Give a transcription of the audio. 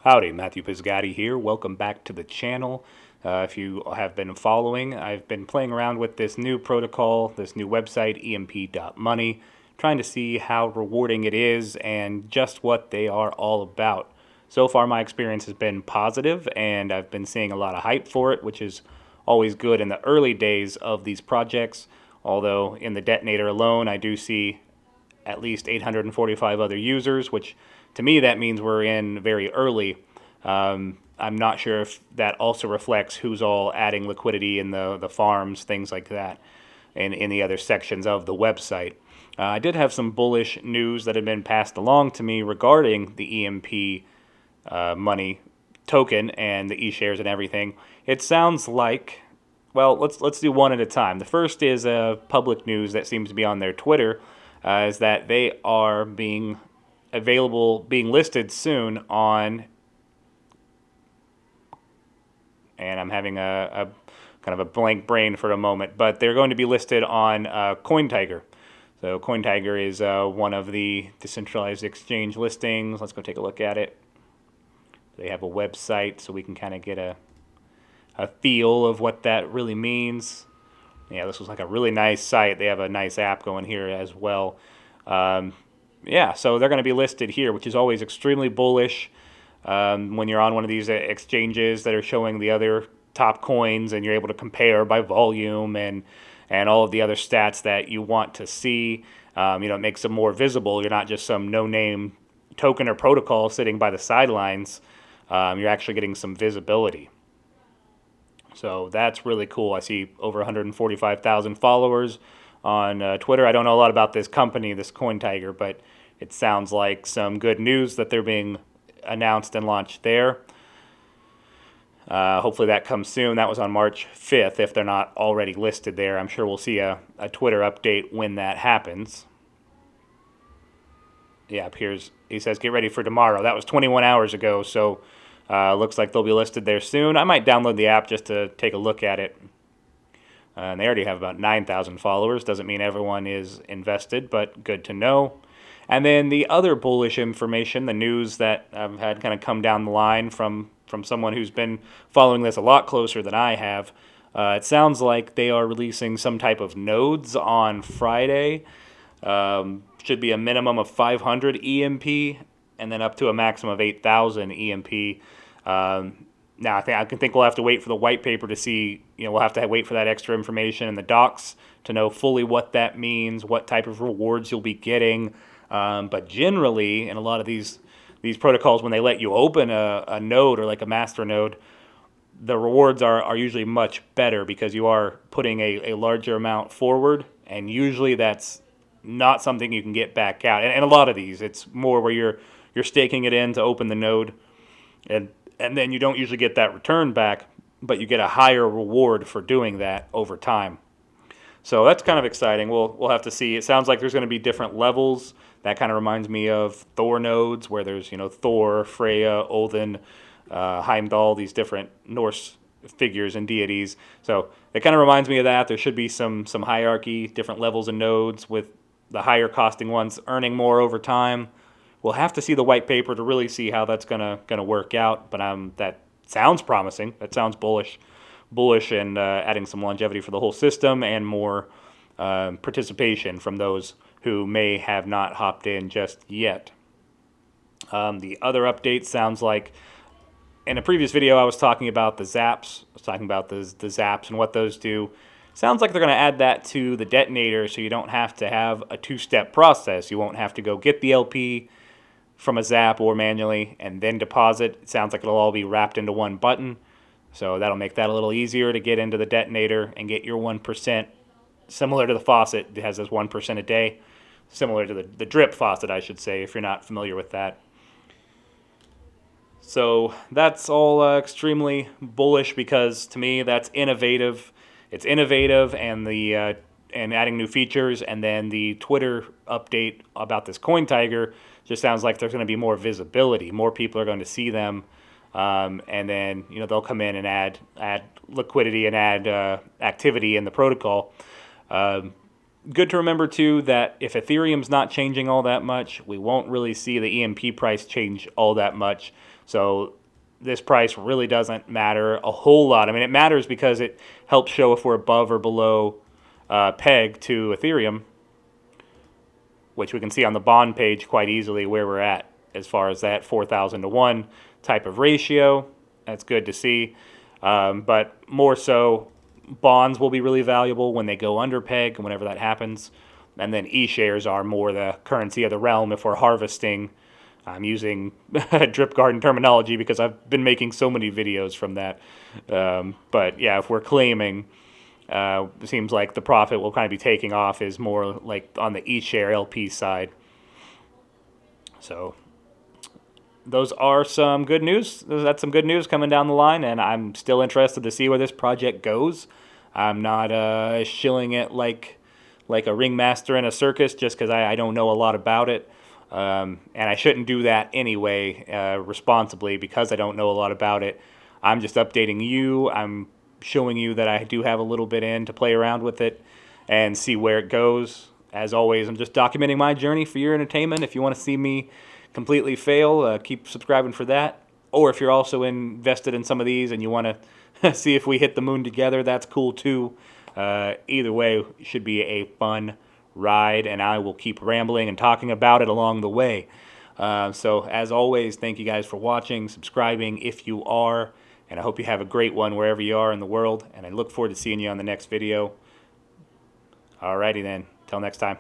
Howdy, Matthew Pizgatti here. Welcome back to the channel. If you have been following, I've been playing around with this new protocol, this new website, EMP.Money, trying to see how rewarding it is and just what they are all about. So far, my experience has been positive, and I've been seeing a lot of hype for it, which is always good in the early days of these projects. Although in the detonator alone, I do see at least 845 other users, which to me that means we're in very early. I'm not sure if that also reflects who's all adding liquidity in the farms, things like that, and in the other sections of the website. I did have some bullish news that had been passed along to me regarding the EMP money token and the e-shares and everything. It sounds like, well, let's do one at a time. The first is public news that seems to be on their Twitter, is that they are being listed soon on, and I'm having a kind of a blank brain for a moment, but they're going to be listed on CoinTiger. So CoinTiger is one of the decentralized exchange listings. Let's go take a look at it. They have a website, so we can kind of get a feel of what that really means. Yeah, this was like a really nice site. They have a nice app going here as well. Yeah, so they're going to be listed here, which is always extremely bullish when you're on one of these exchanges that are showing the other top coins, and you're able to compare by volume and all of the other stats that you want to see. It makes them more visible. You're not just some no-name token or protocol sitting by the sidelines. You're actually getting some visibility. So that's really cool. I see over 145,000 followers on Twitter. I don't know a lot about this company, this CoinTiger, but it sounds like some good news that they're being announced and launched there. Hopefully that comes soon. That was on March 5th, if they're not already listed there. I'm sure we'll see a Twitter update when that happens. Yeah, he says, get ready for tomorrow. That was 21 hours ago, so looks like they'll be listed there soon. I might download the app just to take a look at it. And they already have about 9,000 followers. Doesn't mean everyone is invested, but good to know. And then the other bullish information, the news that I've had kind of come down the line from someone who's been following this a lot closer than I have. It sounds like they are releasing some type of nodes on Friday. Should be a minimum of 500 EMP and then up to a maximum of 8,000 EMP. Now, I think we'll have to wait for the white paper to see, we'll have to wait for that extra information in the docs to know fully what that means, what type of rewards you'll be getting. But generally, in a lot of these protocols, when they let you open a node or like a master node, the rewards are usually much better because you are putting a larger amount forward, and usually that's not something you can get back out. And a lot of these, it's more where you're staking it in to open the node, and then you don't usually get that return back, but you get a higher reward for doing that over time. So that's kind of exciting. We'll have to see. It sounds like there's going to be different levels. That kind of reminds me of Thor nodes, where there's Thor, Freya, Odin, Heimdall, these different Norse figures and deities. So it kind of reminds me of that. There should be some hierarchy, different levels of nodes, with the higher costing ones earning more over time. We'll have to see the white paper to really see how that's gonna work out. But that sounds promising. That sounds bullish, and adding some longevity for the whole system and more participation from those who may have not hopped in just yet. The other update sounds like, in a previous video I was talking about the zaps. I was talking about the zaps and what those do. Sounds like they're going to add that to the detonator, so you don't have to have a two-step process. You won't have to go get the LP from a zap or manually and then deposit. It sounds like it'll all be wrapped into one button. So that'll make that a little easier to get into the detonator and get your 1%, similar to the faucet. It has this 1% a day, similar to the DRIP faucet, I should say, if you're not familiar with that. So that's all extremely bullish, because to me that's innovative. It's innovative, and and adding new features, and then the Twitter update about this CoinTiger just sounds like there's going to be more visibility. More people are going to see them. And then they'll come in and add liquidity and add activity in the protocol. good to remember, too, that if Ethereum's not changing all that much, we won't really see the EMP price change all that much. So this price really doesn't matter a whole lot. I mean, it matters because it helps show if we're above or below peg to Ethereum, which we can see on the bond page quite easily where we're at as far as that 4,000 to 1 type of ratio. That's good to see. But more so, bonds will be really valuable when they go under peg and whenever that happens. And then e-shares are more the currency of the realm if we're harvesting. I'm using DRIP Garden terminology because I've been making so many videos from that. But yeah, if we're claiming, it seems like the profit will kind of be taking off is more like on the e-share LP side. So those are some good news. That's some good news coming down the line, and I'm still interested to see where this project goes. I'm not shilling it like a ringmaster in a circus just because I don't know a lot about it. And I shouldn't do that anyway, responsibly, because I don't know a lot about it. I'm just updating you. I'm showing you that I do have a little bit in to play around with it and see where it goes. As always, I'm just documenting my journey for your entertainment. If you want to see me completely fail, keep subscribing for that. Or if you're also invested in some of these and you want to see if we hit the moon together, that's cool too. Either way, it should be a fun ride, and I will keep rambling and talking about it along the way. So as always, thank you guys for watching, subscribing if you are, and I hope you have a great one wherever you are in the world, and I look forward to seeing you on the next video. Alrighty then, till next time.